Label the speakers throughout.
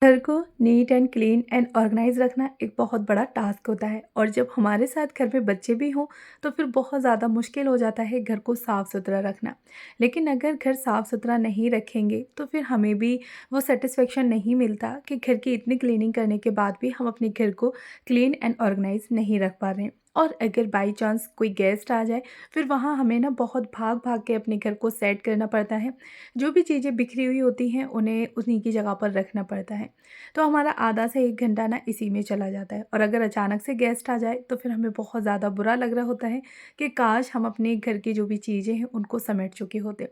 Speaker 1: घर को neat and clean and organise रखना एक बहुत बड़ा टास्क होता है और जब हमारे साथ घर में बच्चे भी हों तो फिर बहुत ज़्यादा मुश्किल हो जाता है घर को साफ़ सुथरा रखना। लेकिन अगर घर साफ़ सुथरा नहीं रखेंगे तो फिर हमें भी वो सेटिस्फेक्शन नहीं मिलता कि घर की इतनी क्लीनिंग करने के बाद भी हम अपने घर को क्लीन एंड ऑर्गेनाइज नहीं रख पा रहे हैं। और अगर बाई चांस कोई गेस्ट आ जाए फिर वहाँ हमें ना बहुत भाग भाग के अपने घर को सेट करना पड़ता है। जो भी चीज़ें बिखरी हुई होती हैं उन्हें उन्हीं की जगह पर रखना पड़ता है। तो हमारा आधा से 1 घंटा ना इसी में चला जाता है और अगर अचानक से गेस्ट आ जाए तो फिर हमें बहुत ज़्यादा बुरा लग रहा होता है कि काश हम अपने घर की जो भी चीज़ें हैं उनको समेट चुके होते।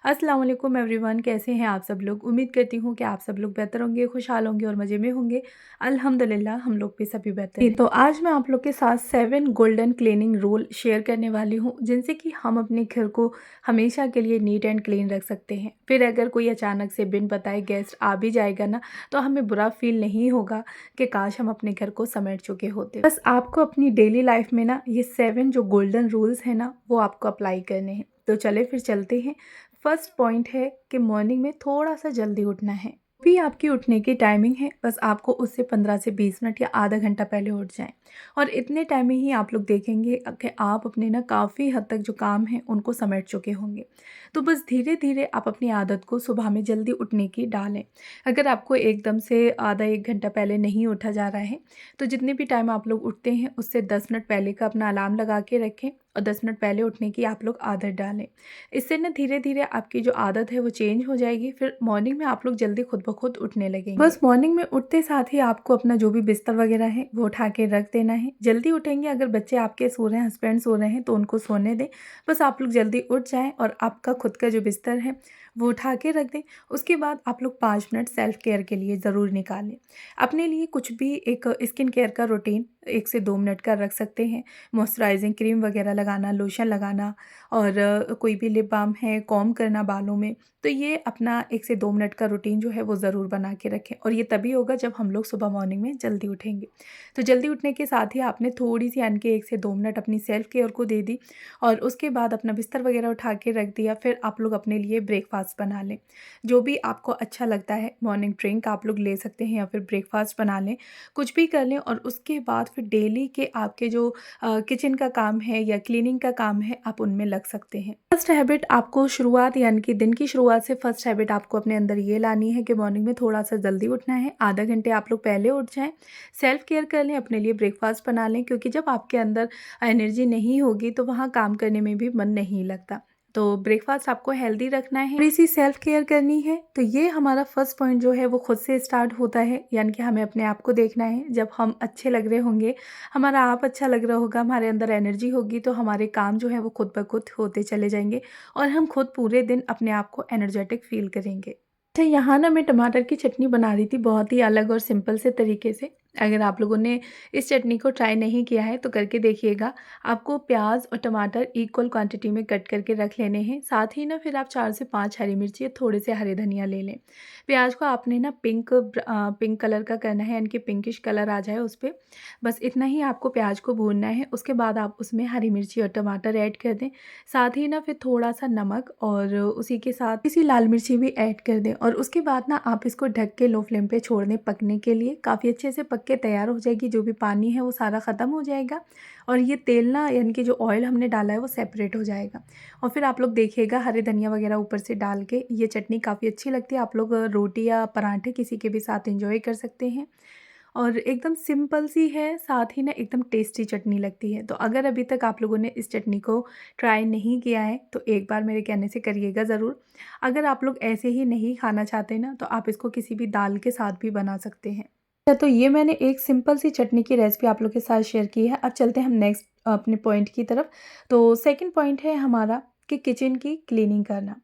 Speaker 1: अस्सलाम वालेकुम एवरीवन, कैसे हैं आप सब लोग? उम्मीद करती हूँ कि आप सब लोग बेहतर होंगे, खुशहाल होंगे और मज़े में होंगे। अल्हम्दुलिल्लाह हम लोग भी सभी बेहतर हैं। तो आज मैं आप लोग के साथ 7 गोल्डन क्लीनिंग रूल शेयर करने वाली हूँ जिनसे कि हम अपने घर को हमेशा के लिए नीट एंड क्लीन रख सकते हैं। फिर अगर कोई अचानक से बिन बताए गेस्ट आ भी जाएगा ना तो हमें बुरा फ़ील नहीं होगा कि काश हम अपने घर को समेट चुके होते। बस आपको अपनी डेली लाइफ में ना ये 7 जो गोल्डन रूल्स हैं ना वो आपको अप्लाई करने हैं। तो चले फिर चलते हैं। फर्स्ट पॉइंट है कि मॉर्निंग में थोड़ा-सा जल्दी उठना है। भी आपकी उठने की टाइमिंग है बस आपको उससे 15 से 20 मिनट या आधा घंटा पहले उठ जाएँ और इतने टाइम में ही आप लोग देखेंगे कि आप अपने ना काफ़ी हद तक जो काम है उनको समेट चुके होंगे। तो बस धीरे-धीरे आप अपनी आदत को सुबह में जल्दी उठने की डालें। अगर आपको एकदम से आधा 1 घंटा पहले नहीं उठा जा रहा है, तो जितने भी टाइम आप लोग उठते हैं उससे 10 मिनट पहले का अपना अलार्म लगा के रखें और 10 मिनट पहले उठने की आप लोग आदत डालें। इससे ना धीरे-धीरे आपकी जो आदत है वो चेंज हो जाएगी, फिर मॉर्निंग में आप लोग जल्दी खुद ब खुद उठने लगेंगे। बस मॉर्निंग में उठते साथ ही आपको अपना जो भी बिस्तर वगैरह है वो उठा के रख देना है। जल्दी उठेंगे, अगर बच्चे आपके सो रहे हैं, हस्बैंड सो रहे हैं तो उनको सोने दें। बस आप लोग जल्दी उठ जाएँ और आपका खुद का जो बिस्तर है वो उठा के रख दें। उसके बाद आप लोग 5 मिनट सेल्फ केयर के लिए ज़रूर निकालें। अपने लिए कुछ भी एक स्किन केयर का रूटीन 1 से 2 मिनट का रख सकते हैं। मॉइस्चराइजिंग क्रीम वगैरह लगाना, लोशन लगाना और कोई भी लिप बाम है, कॉम्ब करना बालों में, तो ये अपना 1 से 2 मिनट का रूटीन जो है वो ज़रूर बना के रखें और ये तभी होगा जब हम लोग सुबह मॉर्निंग में जल्दी उठेंगे। तो जल्दी उठने के साथ ही आपने थोड़ी-सी यानी कि 1 से 2 मिनट अपनी सेल्फ केयर को दे दी और उसके बाद अपना बिस्तर वगैरह उठा के रख दिया। फिर आप लोग अपने लिए ब्रेकफ़ास्ट बना लें। जो भी आपको अच्छा लगता है, मॉर्निंग ड्रिंक आप लोग ले सकते हैं या फिर ब्रेकफ़ास्ट बना लें, कुछ भी कर लें और उसके बाद फिर डेली के आपके जो किचन का काम है या क्लीनिंग का काम है, आप उनमें लग सकते हैं। फर्स्ट हैबिट आपको शुरुआत यानी कि दिन की शुरुआत से फर्स्ट हैबिट आपको अपने अंदर ये लानी है कि मॉर्निंग में थोड़ा-सा जल्दी उठना है, आधा घंटे आप लोग पहले उठ जाएँ, सेल्फ केयर कर लें, अपने लिए ब्रेकफ़ास्ट बना लें क्योंकि जब आपके अंदर एनर्जी नहीं होगी तो वहाँ काम करने में भी मन नहीं लगता। तो ब्रेकफ़ास्ट आपको हेल्दी रखना है, थोड़ी-सी सेल्फ केयर करनी है, तो ये हमारा फर्स्ट पॉइंट जो है वो खुद से स्टार्ट होता है, यानी कि हमें अपने आप को देखना है। जब हम अच्छे लग रहे होंगे, हमारा आप अच्छा लग रहा होगा, हमारे अंदर एनर्जी होगी तो हमारे काम जो है वो खुद ब खुद होते चले जाएँगे और हम खुद पूरे दिन अपने आप को एनर्जेटिक फ़ील करेंगे। अच्छा, यहाँ ना मैं टमाटर की चटनी बना रही थी बहुत ही अलग और सिंपल से तरीके से। अगर आप लोगों ने इस चटनी को ट्राई नहीं किया है तो करके देखिएगा। आपको प्याज और टमाटर इक्वल क्वांटिटी में कट करके रख लेने हैं। साथ ही ना फिर आप 4 से 5 हरी मिर्ची, थोड़े से हरे धनिया ले लें। प्याज को आपने ना पिंक कलर का करना है, यानी कि पिंकिश कलर आ जाए उस पे। बस इतना ही आपको प्याज को भूनना है। उसके बाद आप उसमें हरी मिर्ची और टमाटर ऐड कर दें। साथ ही ना फिर थोड़ा-सा नमक और उसी के साथ इसी लाल मिर्ची भी ऐड कर दें और उसके बाद ना आप इसको ढक के लो फ्लेम पे छोड़ दें पकने के लिए। काफ़ी अच्छे से पक के तैयार हो जाएगी, जो भी पानी है वो सारा ख़त्म हो जाएगा और ये तेल ना यानी कि जो ऑयल हमने डाला है वो सेपरेट हो जाएगा और फिर आप लोग देखिएगा हरे धनिया वगैरह ऊपर से डाल के ये चटनी काफ़ी अच्छी लगती है। आप लोग रोटी या पराठे किसी के भी साथ एंजॉय कर सकते हैं और एकदम सिंपल सी है, साथ ही ना एकदम टेस्टी चटनी लगती है। तो अगर अभी तक आप लोगों ने इस चटनी को ट्राई नहीं किया है तो एक बार मेरे कहने से करिएगा ज़रूर। अगर आप लोग ऐसे ही नहीं खाना चाहते ना तो आप इसको किसी भी दाल के साथ भी बना सकते हैं। अच्छा, तो ये मैंने एक सिंपल सी चटनी की रेसिपी आप लोग के साथ शेयर की है। अब चलते हैं हम नेक्स्ट अपने पॉइंट की तरफ। तो सेकंड पॉइंट है हमारा कि किचन की क्लीनिंग करना।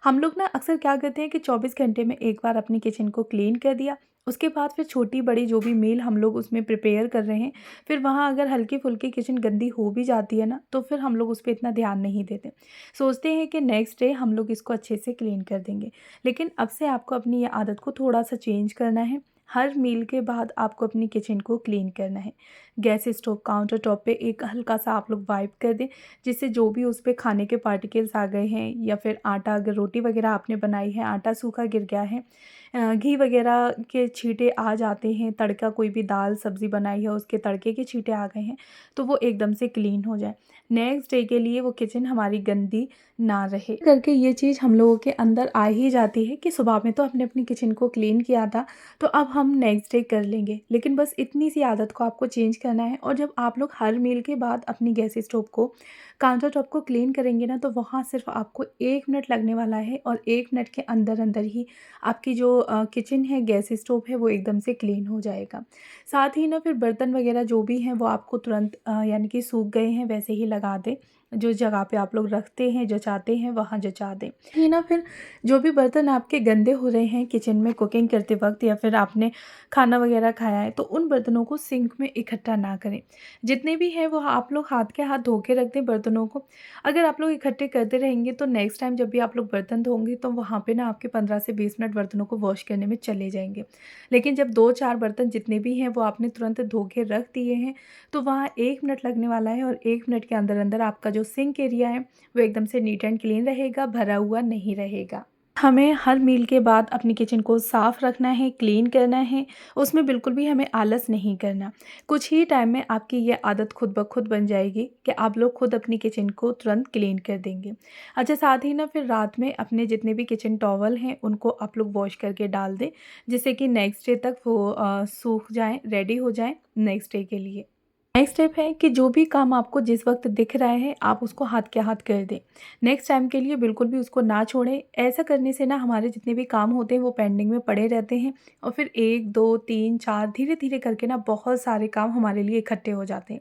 Speaker 1: हम लोग ना अक्सर क्या करते हैं कि 24 घंटे में एक बार अपनी किचन को क्लीन कर दिया, उसके बाद फिर छोटी-बड़ी जो भी मील हम लोग उसमें प्रिपेयर कर रहे हैं, फिर वहाँ अगर हल्की-फुल्की किचन गंदी हो भी जाती है ना, तो फिर हम लोग उस पे इतना ध्यान नहीं देते। सोचते हैं कि नेक्स्ट डे हम लोग इसको अच्छे से क्लीन कर देंगे। लेकिन अब से आपको अपनी ये आदत को थोड़ा-सा चेंज करना है। हर मील के बाद आपको अपनी किचन को क्लीन करना है। गैस स्टोव, काउंटर टॉप पे एक हल्का सा आप लोग वाइप कर दें, जिससे जो भी उस पे खाने के पार्टिकल्स आ गए हैं या फिर आटा, अगर रोटी वगैरह आपने बनाई है, आटा सूखा गिर गया है, घी वगैरह के छींटे आ जाते हैं, तड़का कोई भी दाल सब्ज़ी बनाई है उसके तड़के के छींटे आ गए हैं, तो वो एकदम से क्लीन हो जाए। नेक्स्ट डे के लिए वो किचन हमारी गंदी ना रहे करके ये चीज़ हम लोगों के अंदर आ ही जाती है कि सुबह में तो हमने अपनी किचन को क्लीन किया था, तो अब हम नेक्स्ट डे कर लेंगे। लेकिन बस इतनी सी आदत को आपको चेंज करना है। और जब आप लोग हर मील के बाद अपनी गैस स्टोव को, काउंटर टॉप को क्लीन करेंगे ना, तो वहाँ सिर्फ आपको 1 मिनट लगने वाला है और 1 मिनट के अंदर अंदर ही आपकी जो किचन है, गैस स्टोव है, वो एकदम से क्लीन हो जाएगा। साथ ही ना फिर बर्तन वगैरह जो भी हैं वो आपको तुरंत यानी कि सूख गए हैं वैसे ही लगा दें। जो जगह पे आप लोग रखते हैं, जचाते हैं, वहाँ जचा दें। ये ना फिर जो भी बर्तन आपके गंदे हो रहे हैं किचन में कुकिंग करते वक़्त या फिर आपने खाना वगैरह खाया है, तो उन बर्तनों को सिंक में इकट्ठा ना करें। जितने भी हैं वो आप लोग हाथ के हाथ धो के रख दें बर्तनों को। अगर आप लोग इकट्ठे करते रहेंगे तो नेक्स्ट टाइम जब भी आप लोग बर्तन धोंगे तो वहाँ पे ना आपके 15 से 20 मिनट बर्तनों को वॉश करने में चले जाएँगे। लेकिन जब 2-4 बर्तन जितने भी हैं वो आपने तुरंत धो के रख दिए हैं, तो वहाँ 1 मिनट लगने वाला है और 1 मिनट के अंदर-अंदर आपका जो सिंक एरिया है वो एकदम से नीट एंड क्लीन रहेगा, भरा हुआ नहीं रहेगा। हमें हर मील के बाद अपनी किचन को साफ़ रखना है, क्लीन करना है, उसमें बिल्कुल भी हमें आलस नहीं करना। कुछ ही टाइम में आपकी ये आदत खुद ब खुद बन जाएगी कि आप लोग खुद अपनी किचन को तुरंत क्लीन कर देंगे। अच्छा, साथ ही ना फिर रात में अपने जितने भी किचन टॉवल हैं उनको आप लोग वॉश करके डाल दें, जिससे कि नेक्स्ट डे तक वो सूख जाएँ, रेडी हो जाएँ नेक्स्ट डे के लिए। नेक्स्ट स्टेप है कि जो भी काम आपको जिस वक़्त दिख रहा है, आप उसको हाथ के हाथ कर दें। नेक्स्ट टाइम के लिए बिल्कुल भी उसको ना छोड़ें। ऐसा करने से ना हमारे जितने भी काम होते हैं वो पेंडिंग में पड़े रहते हैं और फिर 1, 2, 3, 4 धीरे-धीरे करके ना बहुत सारे काम हमारे लिए इकट्ठे हो जाते हैं।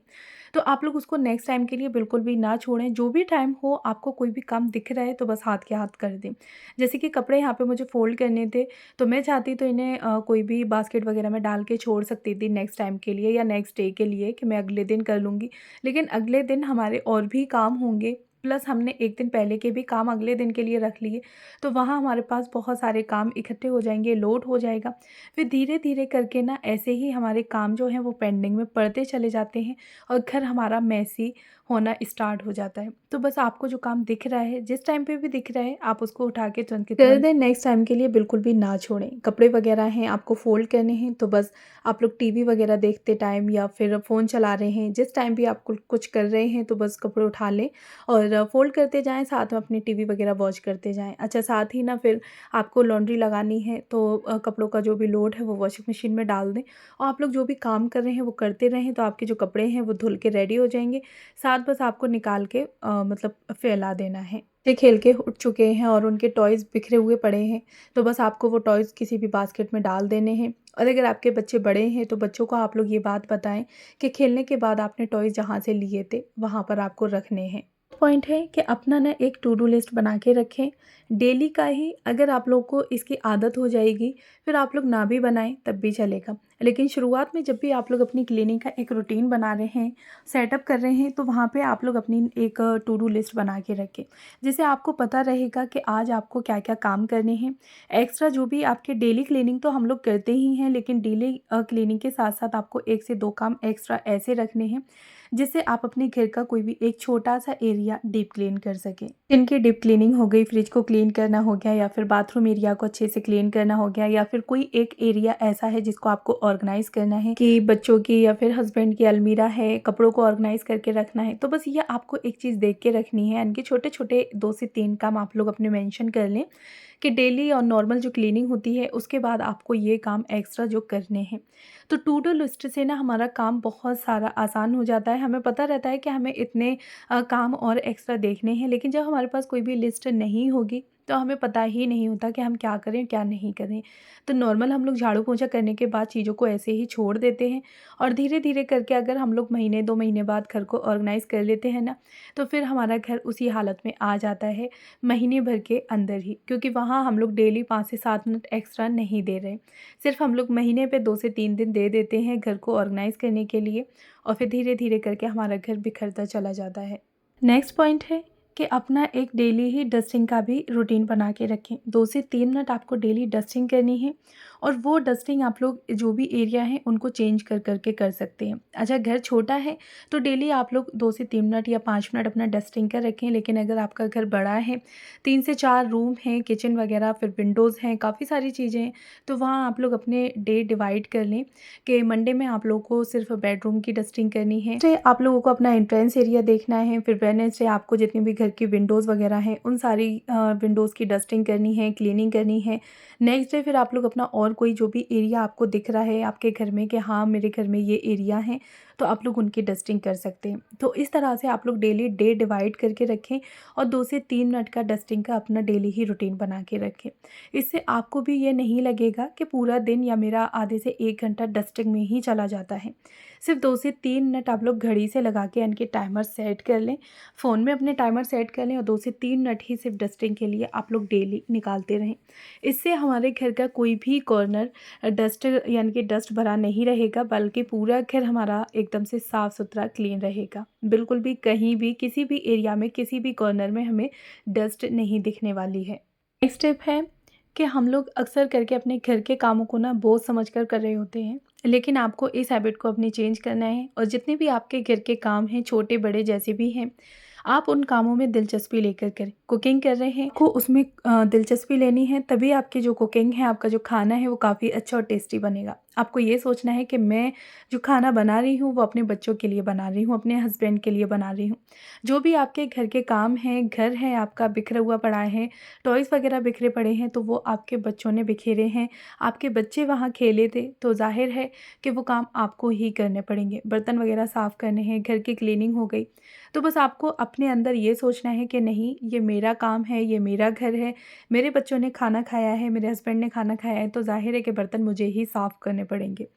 Speaker 1: तो आप लोग उसको नेक्स्ट टाइम के लिए बिल्कुल भी ना छोड़ें। जो भी टाइम हो आपको कोई भी काम दिख रहा है तो बस हाथ के हाथ कर दें। जैसे कि कपड़े यहाँ पे मुझे फ़ोल्ड करने थे, तो मैं चाहती तो इन्हें कोई भी बास्केट वगैरह में डाल के छोड़ सकती थी नेक्स्ट टाइम के लिए या नेक्स्ट डे के लिए कि मैं अगले दिन कर लूँगी। लेकिन अगले दिन हमारे और भी काम होंगे, प्लस हमने 1 दिन पहले के भी काम अगले दिन के लिए रख लिए, तो वहाँ हमारे पास बहुत सारे काम इकट्ठे हो जाएँगे, लोड हो जाएगा। फिर धीरे-धीरे करके ना ऐसे ही हमारे काम जो हैं वो पेंडिंग में पड़ते चले जाते हैं और घर हमारा मेसी होना स्टार्ट हो जाता है। तो बस आपको जो काम दिख रहा है, जिस टाइम पे भी दिख रहा है, आप उसको उठा के तुरंत के कर दें। नेक्स्ट टाइम के लिए बिल्कुल भी ना छोड़ें। कपड़े वगैरह हैं आपको फ़ोल्ड करने हैं, तो बस आप लोग टीवी वगैरह देखते टाइम या फिर फ़ोन चला रहे हैं, जिस टाइम भी आप कुछ कर रहे हैं तो बस कपड़े उठा लें और फ़ोल्ड करते जाएँ, साथ में अपनी टीवी वगैरह वॉच करते जाएँ। अच्छा, साथ ही ना फिर आपको लॉन्ड्री लगानी है तो कपड़ों का जो भी लोड है वो वॉशिंग मशीन में डाल दें और आप लोग जो भी काम कर रहे हैं वो करते रहें, तो आपके जो कपड़े हैं वो धुल के रेडी हो जाएँगे। साथ बस आपको निकाल के मतलब फैला देना है। ये खेल के उठ चुके हैं और उनके टॉयज़ बिखरे हुए पड़े हैं, तो बस आपको वो टॉयज़ किसी भी बास्केट में डाल देने हैं। और अगर आपके बच्चे बड़े हैं तो बच्चों को आप लोग ये बात बताएँ कि खेलने के बाद आपने टॉयज़ जहाँ से लिए थे वहाँ पर आपको रखने हैं। पॉइंट है कि अपना ना एक टू डू लिस्ट बना के रखें डेली का ही। अगर आप लोग को इसकी आदत हो जाएगी, फिर आप लोग ना भी बनाएं तब भी चलेगा। लेकिन शुरुआत में जब भी आप लोग अपनी क्लीनिंग का एक रूटीन बना रहे हैं, सेटअप कर रहे हैं, तो वहाँ पे आप लोग अपनी एक टू डू लिस्ट बना के रखें, जिससे आपको पता रहेगा कि आज आपको क्या क्या काम करने हैं। एक्स्ट्रा जो भी आपके डेली क्लीनिंग तो हम लोग करते ही हैं, लेकिन डेली क्लीनिंग के साथ साथ आपको 1 से 2 काम एक्स्ट्रा ऐसे रखने हैं जिससे आप अपने घर का कोई भी एक छोटा-सा एरिया डीप क्लीन कर सकें। इनकी डीप क्लीनिंग हो गई, फ्रिज को क्लीन करना हो गया या फिर बाथरूम एरिया को अच्छे से क्लीन करना हो गया या फिर कोई एक एरिया ऐसा है जिसको आपको ऑर्गेनाइज़ करना है कि बच्चों की या फिर हस्बैंड की अलमीरा है, कपड़ों को ऑर्गेनाइज़ करके रखना है। तो बस ये आपको एक चीज़ देख के रखनी है। इनके छोटे-छोटे 2 से 3 काम आप लोग अपने मेंशन कर लें कि डेली और नॉर्मल जो क्लीनिंग होती है उसके बाद आपको ये काम एक्स्ट्रा जो करने हैं। तो टू डू लिस्ट से ना हमारा काम बहुत सारा आसान हो जाता है। हमें पता रहता है कि हमें इतने काम और एक्स्ट्रा देखने हैं, लेकिन जब हमारे पास कोई भी लिस्ट नहीं होगी तो हमें पता ही नहीं होता कि हम क्या करें, क्या नहीं करें। तो नॉर्मल हम लोग झाड़ू पोंछा करने के बाद चीज़ों को ऐसे ही छोड़ देते हैं और धीरे-धीरे करके अगर हम लोग महीने 2 महीने बाद घर को ऑर्गेनाइज़ कर लेते हैं ना, तो फिर हमारा घर उसी हालत में आ जाता है महीने भर के अंदर ही, क्योंकि वहाँ हम लोग डेली 5 से 7 मिनट एक्स्ट्रा नहीं दे रहे। सिर्फ़ हम लोग महीने पे 2 से 3 दिन दे देते हैं घर को ऑर्गेनाइज़ करने के लिए और फिर धीरे-धीरे करके हमारा घर बिखरता चला जाता है। नेक्स्ट पॉइंट है कि अपना एक डेली ही डस्टिंग का भी रूटीन बना के रखें। 2 से 3 मिनट आपको डेली डस्टिंग करनी है और वो डस्टिंग आप लोग जो भी एरिया है उनको चेंज कर के कर सकते हैं। अच्छा, घर छोटा है तो डेली आप लोग 2 से 3 मिनट या 5 मिनट अपना डस्टिंग का रखें, लेकिन अगर आपका घर बड़ा है, 3 से 4 रूम हैं, किचन वगैरह, फिर विंडोज़ हैं, काफ़ी सारी चीज़ें हैं, तो वहाँ आप लोग अपने डे डिवाइड कर लें कि मंडे में आप लोगों को सिर्फ बेडरूम की डस्टिंग करनी है, ट्यूसडे आप लोगों को अपना एंट्रेंस एरिया देखना है, फिर वेडनेसडे आपको जितनी भी घर की विंडोज़ वगैरह हैं उन सारी विंडोज़ की डस्टिंग करनी है, क्लीनिंग करनी है। नेक्स्ट डे फिर आप लोग अपना और कोई जो भी एरिया आपको दिख रहा है आपके घर में कि हाँ, मेरे घर में ये एरिया है, तो आप लोग उनकी डस्टिंग कर सकते हैं। तो इस तरह से आप लोग डेली डे डिवाइड करके रखें और 2 से 3 मिनट का डस्टिंग का अपना डेली ही रूटीन बना के रखें। इससे आपको भी ये नहीं लगेगा कि पूरा दिन या मेरा आधे से 1 घंटा डस्टिंग में ही चला जाता है। सिर्फ 2 से 3 मिनट आप लोग घड़ी से लगा के यानी कि टाइमर सेट कर लें, फ़ोन में अपने टाइमर सेट कर लें और 2 से 3 मिनट ही सिर्फ डस्टिंग के लिए आप लोग डेली निकालते रहें। इससे हमारे घर का कोई भी कॉर्नर डस्ट यानी कि डस्ट भरा नहीं रहेगा, बल्कि पूरा घर हमारा एकदम से साफ़ सुथरा क्लीन रहेगा। बिल्कुल भी कहीं भी किसी भी एरिया में किसी भी कॉर्नर में हमें डस्ट नहीं दिखने वाली है। नेक्स्ट स्टेप है कि हम लोग अक्सर करके अपने घर के कामों को ना बोझ समझकर कर रहे होते हैं, लेकिन आपको इस हैबिट को अपनी चेंज करना है और जितने भी आपके घर के काम हैं, छोटे बड़े जैसे भी हैं, आप उन कामों में दिलचस्पी लेकर करें। कुकिंग कर रहे हैं, को उसमें दिलचस्पी लेनी है, तभी आपकी जो कुकिंग है, आपका जो खाना है वो काफ़ी अच्छा और टेस्टी बनेगा। आपको ये सोचना है कि मैं जो खाना बना रही हूँ वो अपने बच्चों के लिए बना रही हूँ, अपने हस्बैंड के लिए बना रही हूँ। जो भी आपके घर के काम हैं, घर है आपका बिखरा हुआ पड़ा है, टॉयज़ वगैरह बिखरे पड़े हैं, तो वो आपके बच्चों ने बिखेरे हैं, आपके बच्चे वहाँ खेले थे, तो ज़ाहिर है कि वो काम आपको ही करने पड़ेंगे। बर्तन वगैरह साफ़ करने हैं, घर की क्लीनिंग हो गई, तो बस आपको अपने अंदर ये सोचना है कि नहीं, ये मेरा काम है, ये मेरा घर है, मेरे बच्चों ने खाना खाया है, मेरे हस्बैंड ने खाना खाया है, तो ज़ाहिर है कि बर्तन मुझे ही साफ़ करने पड़ेंगे।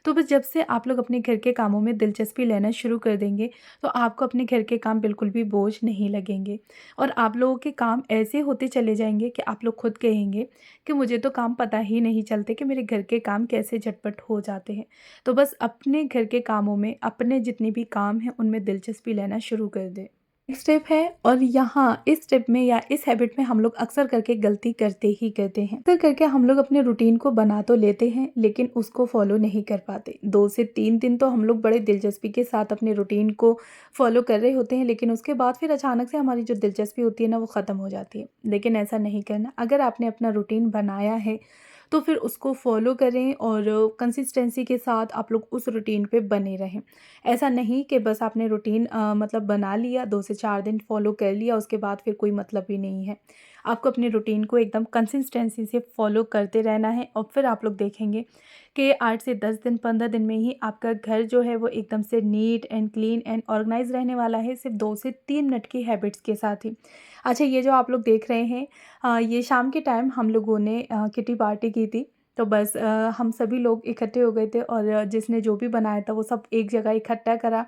Speaker 1: तो बस जब से आप लोग अपने घर के कामों में दिलचस्पी लेना शुरू कर देंगे, तो आपको अपने घर के काम बिल्कुल भी बोझ नहीं लगेंगे और आप लोगों के काम ऐसे होते चले जाएँगे कि आप लोग खुद कहेंगे कि मुझे तो काम पता ही नहीं चलते कि मेरे घर के काम कैसे झटपट हो जाते हैं। तो बस अपने घर के कामों में, अपने जितने भी काम हैं, उनमें दिलचस्पी लेना शुरू कर दें। नेक्स्ट स्टेप है, और यहाँ इस स्टेप में या इस हैबिट में हम लोग अक्सर करके गलती करते ही करते हैं। अक्सर करके हम लोग अपने रूटीन को बना तो लेते हैं, लेकिन उसको फॉलो नहीं कर पाते। 2 से 3 दिन तो हम लोग बड़े दिलचस्पी के साथ अपने रूटीन को फॉलो कर रहे होते हैं, लेकिन उसके बाद फिर अचानक से हमारी जो दिलचस्पी होती है ना, वो ख़त्म हो जाती है। लेकिन ऐसा नहीं करना। अगर आपने अपना रूटीन बनाया है, तो फिर उसको फॉलो करें और कंसिस्टेंसी के साथ आप लोग उस रूटीन पे बने रहें। ऐसा नहीं कि बस आपने रूटीन मतलब बना लिया, 2 से 4 दिन फॉलो कर लिया, उसके बाद फिर कोई मतलब ही नहीं है। आपको अपने रूटीन को एकदम कंसिस्टेंसी से फॉलो करते रहना है और फिर आप लोग देखेंगे कि 8 से 10 दिन, 15 दिन में ही आपका घर जो है वो एकदम से neat and clean and organise रहने वाला है, सिर्फ़ 2 से 3 मिनट की हैबिट्स के साथ ही। अच्छा, ये जो आप लोग देख रहे हैं, ये शाम के टाइम हम लोगों ने किटी पार्टी की थी। तो बस हम सभी लोग इकट्ठे हो गए थे और जिसने जो भी बनाया था वो सब एक जगह इकट्ठा करा,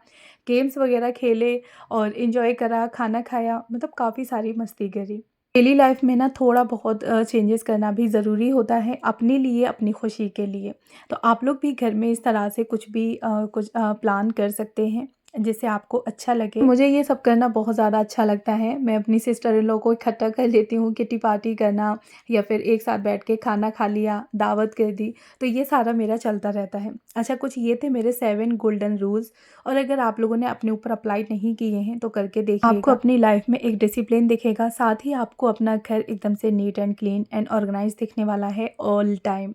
Speaker 1: गेम्स वगैरह खेले और एंजॉय करा, खाना खाया, मतलब काफ़ी सारी मस्ती करी। डेली लाइफ में ना थोड़ा बहुत चेंजेस करना भी ज़रूरी होता है अपने लिए, अपनी खुशी के लिए। तो आप लोग भी घर में इस तरह से कुछ भी प्लान कर सकते हैं जिससे आपको अच्छा लगे। मुझे ये सब करना बहुत ज़्यादा अच्छा लगता है। मैं अपनी सिस्टर इन लॉ को इकट्ठा कर लेती हूँ, किटी पार्टी करना या फिर एक साथ बैठ के खाना खा लिया, दावत कर दी, तो ये सारा मेरा चलता रहता है। अच्छा, कुछ ये थे मेरे 7 गोल्डन रूल्स, और अगर आप लोगों ने अपने ऊपर अप्लाई नहीं किए हैं तो करके देखिएगा। आपको अपनी लाइफ में एक डिसिप्लिन दिखेगा, साथ ही आपको अपना घर एकदम से neat and clean and organise दिखने वाला है ऑल टाइम।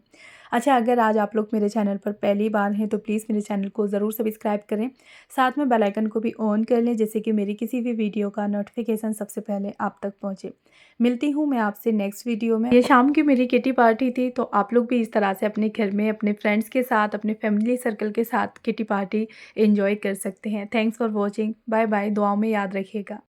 Speaker 1: अच्छा, अगर आज आप लोग मेरे चैनल पर पहली बार हैं तो प्लीज़ मेरे चैनल को ज़रूर सब्सक्राइब करें, साथ में बेल आइकन को भी ऑन कर लें जिससे कि मेरी किसी भी वीडियो का नोटिफिकेशन सबसे पहले आप तक पहुंचे। मिलती हूँ मैं आपसे नेक्स्ट वीडियो में। ये शाम की मेरी किटी पार्टी थी, तो आप लोग भी इस तरह से अपने घर में अपने फ्रेंड्स के साथ, अपने फैमिली सर्कल के साथ किटी पार्टी एंजॉय कर सकते हैं। Thanks for watching. Bye bye. दुआओं में याद रखिएगा।